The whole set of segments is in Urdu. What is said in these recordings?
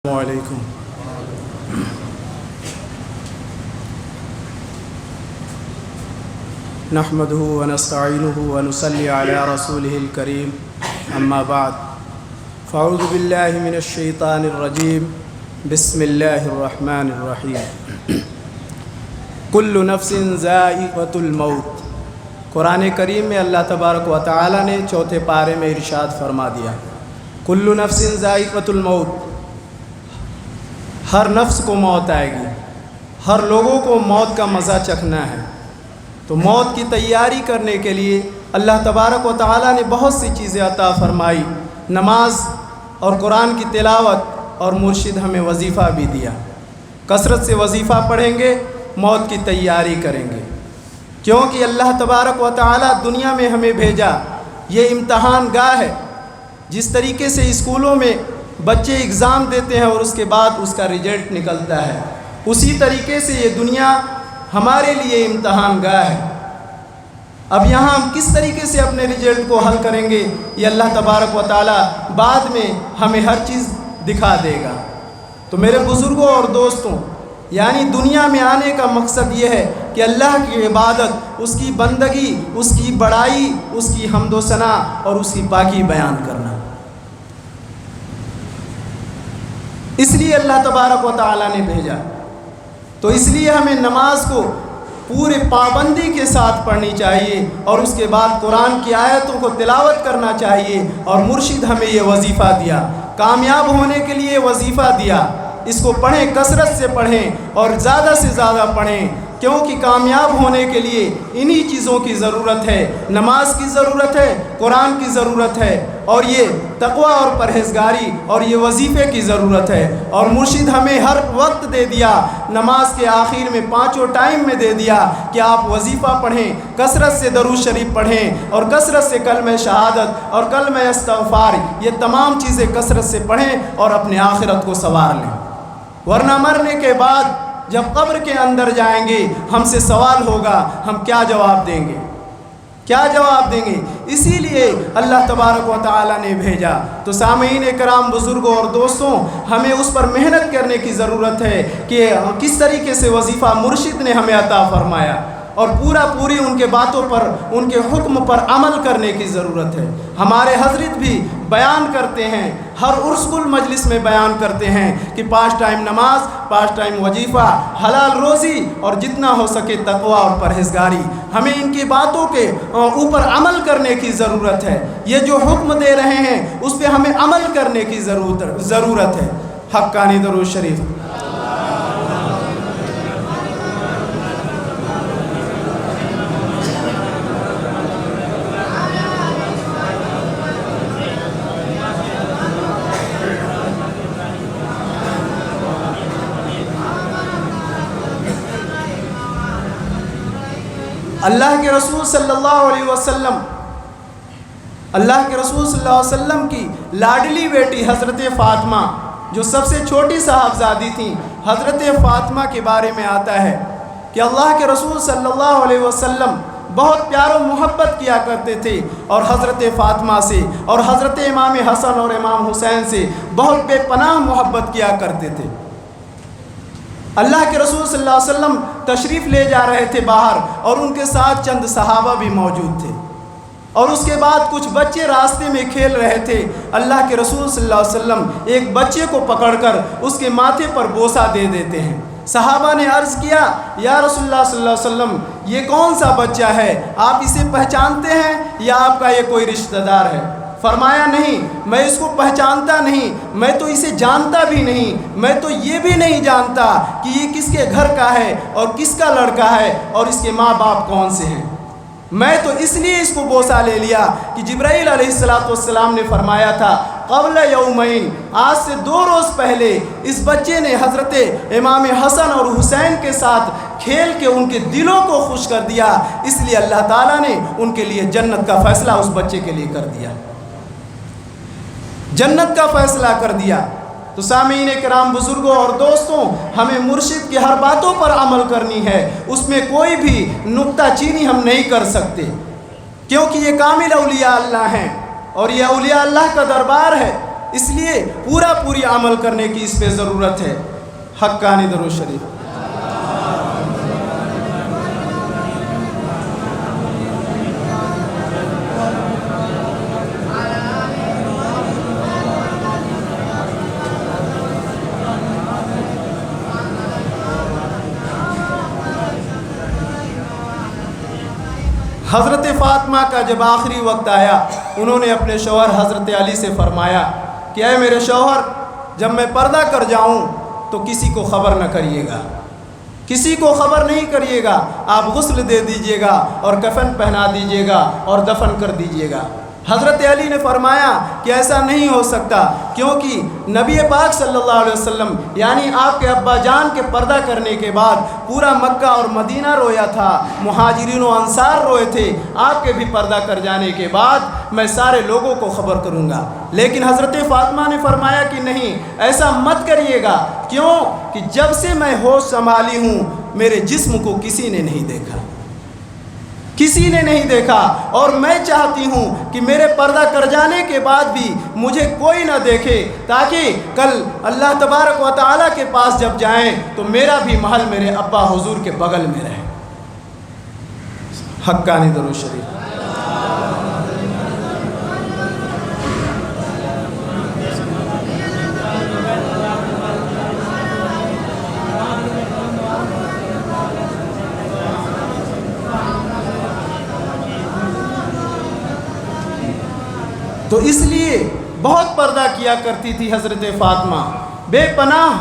السلام علیکم۔ نحمده ونستعینه ونصلی علی رسوله الکریم، اما بعد فاعوذ باللہ من الشیطان الرجیم، بسم اللہ الرحمن الرحیم۔ کل نفس ذائقۃ الموت۔ قرآن کریم میں اللہ تبارک و تعالی نے چوتھے پارے میں ارشاد فرما دیا، کل نفس ذائقۃ الموت، ہر نفس کو موت آئے گی، ہر لوگوں کو موت کا مزہ چکھنا ہے۔ تو موت کی تیاری کرنے کے لیے اللہ تبارک و تعالی نے بہت سی چیزیں عطا فرمائی، نماز اور قرآن کی تلاوت، اور مرشد ہمیں وظیفہ بھی دیا۔ کثرت سے وظیفہ پڑھیں گے، موت کی تیاری کریں گے، کیونکہ اللہ تبارک و تعالی دنیا میں ہمیں بھیجا، یہ امتحان گاہ ہے۔ جس طریقے سے اسکولوں میں بچے اگزام دیتے ہیں اور اس کے بعد اس کا رزلٹ نکلتا ہے، اسی طریقے سے یہ دنیا ہمارے لیے امتحان گاہ ہے۔ اب یہاں ہم کس طریقے سے اپنے رزلٹ کو حل کریں گے، یہ اللہ تبارک و تعالی بعد میں ہمیں ہر چیز دکھا دے گا۔ تو میرے بزرگوں اور دوستوں، یعنی دنیا میں آنے کا مقصد یہ ہے کہ اللہ کی عبادت، اس کی بندگی، اس کی بڑائی، اس کی حمد و ثنا اور اس کی پاکی بیان کرنا۔ اس لیے اللہ تبارک و تعالی نے بھیجا۔ تو اس لیے ہمیں نماز کو پورے پابندی کے ساتھ پڑھنی چاہیے، اور اس کے بعد قرآن کی آیتوں کو تلاوت کرنا چاہیے، اور مرشد ہمیں یہ وظیفہ دیا، کامیاب ہونے کے لیے وظیفہ دیا۔ اس کو پڑھیں، کثرت سے پڑھیں اور زیادہ سے زیادہ پڑھیں، کیونکہ کامیاب ہونے کے لیے انہی چیزوں کی ضرورت ہے، نماز کی ضرورت ہے، قرآن کی ضرورت ہے، اور یہ تقوی اور پرہیزگاری اور یہ وظیفے کی ضرورت ہے۔ اور مرشد ہمیں ہر وقت دے دیا، نماز کے آخر میں پانچوں ٹائم میں دے دیا کہ آپ وظیفہ پڑھیں، کثرت سے درود شریف پڑھیں، اور کثرت سے کلمہ شہادت اور کلمہ استغفار، یہ تمام چیزیں کثرت سے پڑھیں اور اپنے آخرت کو سنوار لیں، ورنہ مرنے کے بعد جب قبر کے اندر جائیں گے ہم سے سوال ہوگا، ہم کیا جواب دیں گے، کیا جواب دیں گے؟ اسی لیے اللہ تبارک و تعالی نے بھیجا۔ تو سامعین کرام، بزرگوں اور دوستوں، ہمیں اس پر محنت کرنے کی ضرورت ہے کہ کس طریقے سے وظیفہ مرشد نے ہمیں عطا فرمایا، اور پوری ان کے باتوں پر، ان کے حکم پر عمل کرنے کی ضرورت ہے۔ ہمارے حضرت بھی بیان کرتے ہیں، ہر عرس مجلس میں بیان کرتے ہیں کہ 5 ٹائم نماز، 5 ٹائم وظیفہ، حلال روزی، اور جتنا ہو سکے تقوی اور پرہیزگاری۔ ہمیں ان کی باتوں کے اوپر عمل کرنے کی ضرورت ہے۔ یہ جو حکم دے رہے ہیں اس پہ ہمیں عمل کرنے کی ضرورت ہے۔ حقانی درود شریف۔ اللہ کے رسول صلی اللہ علیہ وسلم، اللہ کے رسول صلی اللہ علیہ وسلم کی لاڈلی بیٹی حضرت فاطمہ، جو سب سے چھوٹی صاحبزادی تھیں، حضرت فاطمہ کے بارے میں آتا ہے کہ اللہ کے رسول صلی اللہ علیہ وسلم بہت پیار و محبت کیا کرتے تھے، اور حضرت فاطمہ سے اور حضرت امام حسن اور امام حسین سے بہت بے پناہ محبت کیا کرتے تھے۔ اللہ کے رسول صلی اللہ علیہ وسلم تشریف لے جا رہے تھے باہر، اور ان کے ساتھ چند صحابہ بھی موجود تھے، اور اس کے بعد کچھ بچے راستے میں کھیل رہے تھے۔ اللہ کے رسول صلی اللہ علیہ وسلم ایک بچے کو پکڑ کر اس کے ماتھے پر بوسہ دے دیتے ہیں۔ صحابہ نے عرض کیا، یا رسول اللہ صلی اللہ علیہ وسلم، یہ کون سا بچہ ہے؟ آپ اسے پہچانتے ہیں یا آپ کا یہ کوئی رشتہ دار ہے؟ فرمایا، نہیں، میں اس کو پہچانتا نہیں، میں تو اسے جانتا بھی نہیں، میں تو یہ بھی نہیں جانتا کہ یہ کس کے گھر کا ہے اور کس کا لڑکا ہے اور اس کے ماں باپ کون سے ہیں۔ میں تو اس لیے اس کو بوسہ لے لیا کہ جبرائیل علیہ السلام نے فرمایا تھا، قبل یومین، آج سے 2 روز پہلے اس بچے نے حضرت امام حسن اور حسین کے ساتھ کھیل کے ان کے دلوں کو خوش کر دیا، اس لیے اللہ تعالیٰ نے ان کے لیے جنت کا فیصلہ اس بچے کے لیے کر دیا، جنت کا فیصلہ کر دیا۔ تو سامعین کرام، بزرگوں اور دوستوں، ہمیں مرشد کی ہر باتوں پر عمل کرنی ہے، اس میں کوئی بھی نکتہ چینی ہم نہیں کر سکتے، کیونکہ یہ کامل اولیاء اللہ ہیں، اور یہ اولیاء اللہ کا دربار ہے، اس لیے پوری عمل کرنے کی اس پہ ضرورت ہے۔ حقانی درود شریف۔ حضرت فاطمہ کا جب آخری وقت آیا، انہوں نے اپنے شوہر حضرت علی سے فرمایا کہ اے میرے شوہر، جب میں پردہ کر جاؤں تو کسی کو خبر نہ کریے گا، کسی کو خبر نہیں کریے گا، آپ غسل دے دیجیے گا اور کفن پہنا دیجیے گا اور دفن کر دیجیے گا۔ حضرت علی نے فرمایا کہ ایسا نہیں ہو سکتا، کیونکہ نبی پاک صلی اللہ علیہ وسلم یعنی آپ کے ابا جان کے پردہ کرنے کے بعد پورا مکہ اور مدینہ رویا تھا، مہاجرین و انصار روئے تھے، آپ کے بھی پردہ کر جانے کے بعد میں سارے لوگوں کو خبر کروں گا۔ لیکن حضرت فاطمہ نے فرمایا کہ نہیں، ایسا مت کریے گا، کیوں کہ جب سے میں ہوش سنبھالی ہوں میرے جسم کو کسی نے نہیں دیکھا، کسی نے نہیں دیکھا، اور میں چاہتی ہوں کہ میرے پردہ کر جانے کے بعد بھی مجھے کوئی نہ دیکھے، تاکہ کل اللہ تبارک و تعالیٰ کے پاس جب جائیں تو میرا بھی محل میرے ابا حضور کے بغل میں رہے۔ حقانی درود شریف۔ تو اس لیے بہت پردہ کیا کرتی تھی حضرت فاطمہ، بے پناہ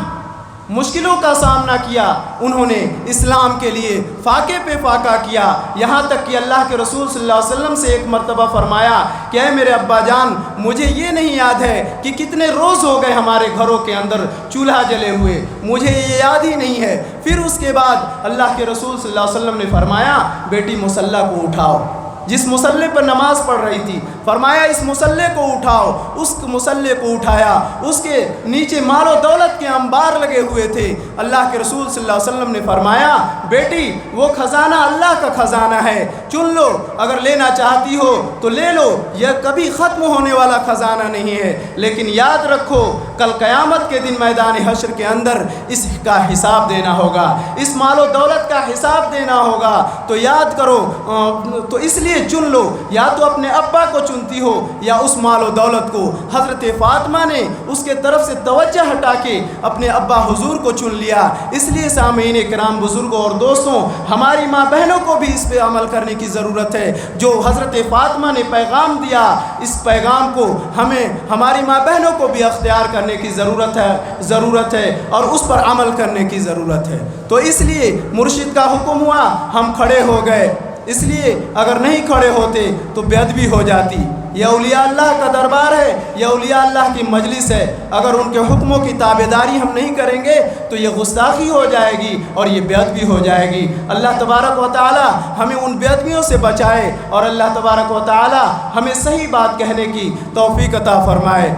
مشکلوں کا سامنا کیا، انہوں نے اسلام کے لیے فاقے پہ فاقہ کیا، یہاں تک کہ اللہ کے رسول صلی اللہ علیہ وسلم سے ایک مرتبہ فرمایا کہ اے میرے ابا جان، مجھے یہ نہیں یاد ہے کہ کتنے روز ہو گئے ہمارے گھروں کے اندر چولہا جلے ہوئے، مجھے یہ یاد ہی نہیں ہے۔ پھر اس کے بعد اللہ کے رسول صلی اللہ علیہ وسلم نے فرمایا بیٹی مصلی کو اٹھاؤ، جس مصلی پر نماز پڑھ رہی تھی، فرمایا اس مصلی کو اٹھاؤ، اس مصلی کو اٹھایا، اس کے نیچے مال و دولت کے انبار لگے ہوئے تھے۔ اللہ کے رسول صلی اللہ علیہ وسلم نے فرمایا بیٹی وہ خزانہ اللہ کا خزانہ ہے، چن لو، اگر لینا چاہتی ہو تو لے لو، یہ کبھی ختم ہونے والا خزانہ نہیں ہے، لیکن یاد رکھو کل قیامت کے دن میدان حشر کے اندر اس کا حساب دینا ہوگا، اس مال و دولت کا حساب دینا ہوگا، تو یاد کرو، تو اس لیے چن لو، یا تو اپنے ابا کو چنتی ہو یا اس مال و دولت کو۔ حضرت فاطمہ نے اس کے طرف سے توجہ ہٹا کے اپنے ابا حضور کو چن لیا۔ اس لیے سامعین کرام، بزرگوں اور دوستوں، ہماری ماں بہنوں کو بھی اس پہ عمل کرنے کی ضرورت ہے۔ جو حضرت فاطمہ نے پیغام دیا، اس پیغام کو ہمیں ہماری ماں بہنوں کو بھی اختیار کرنے کی ضرورت ہے اور اس پر عمل کرنے کی ضرورت ہے۔ تو اس لیے مرشد کا حکم ہوا، ہم کھڑے ہو گئے، اس لیے اگر نہیں کھڑے ہوتے تو بے ادبی ہو جاتی۔ یہ اولیاء اللہ کا دربار ہے، یہ اولیاء اللہ کی مجلس ہے، اگر ان کے حکموں کی تابعداری ہم نہیں کریں گے تو یہ گستاخی ہو جائے گی اور یہ بے ادبی ہو جائے گی۔ اللہ تبارک و تعالی ہمیں ان بے ادبیوں سے بچائے اور اللہ تبارک و تعالی ہمیں صحیح بات کہنے کی توفیق عطا فرمائے۔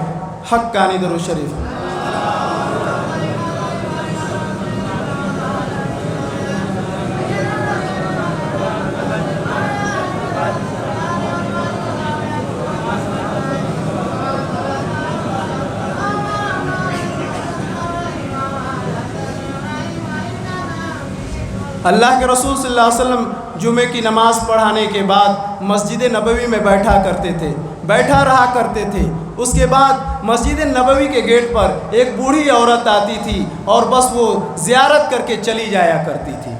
حقانی درود شریف۔ اللہ کے رسول صلی اللہ علیہ وسلم جمعے کی نماز پڑھانے کے بعد مسجد نبوی میں بیٹھا رہا کرتے تھے۔ اس کے بعد مسجد نبوی کے گیٹ پر ایک بوڑھی عورت آتی تھی اور بس وہ زیارت کر کے چلی جایا کرتی تھی۔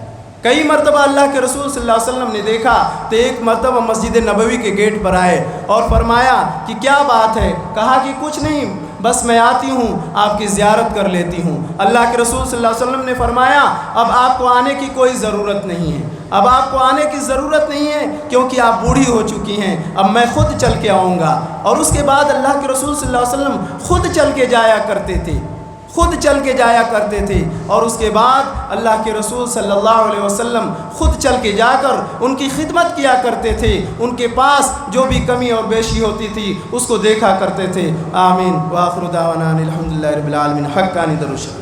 کئی مرتبہ اللہ کے رسول صلی اللہ علیہ وسلم نے دیکھا تو ایک مرتبہ مسجد نبوی کے گیٹ پر آئے اور فرمایا کہ کیا بات ہے؟ کہا کہ کچھ نہیں، بس میں آتی ہوں، آپ کی زیارت کر لیتی ہوں۔ اللہ کے رسول صلی اللہ علیہ وسلم نے فرمایا اب آپ کو آنے کی کوئی ضرورت نہیں ہے، اب آپ کو آنے کی ضرورت نہیں ہے، کیونکہ آپ بوڑھی ہو چکی ہیں، اب میں خود چل کے آؤں گا۔ اور اس کے بعد اللہ کے رسول صلی اللہ علیہ وسلم خود چل کے جایا کرتے تھے اور اس کے بعد اللہ کے رسول صلی اللہ علیہ وسلم خود چل کے جا کر ان کی خدمت کیا کرتے تھے، ان کے پاس جو بھی کمی اور بیشی ہوتی تھی اس کو دیکھا کرتے تھے۔ آمین۔ وآخر دعوانا الحمدللہ رب العالمین۔ حقانی درود۔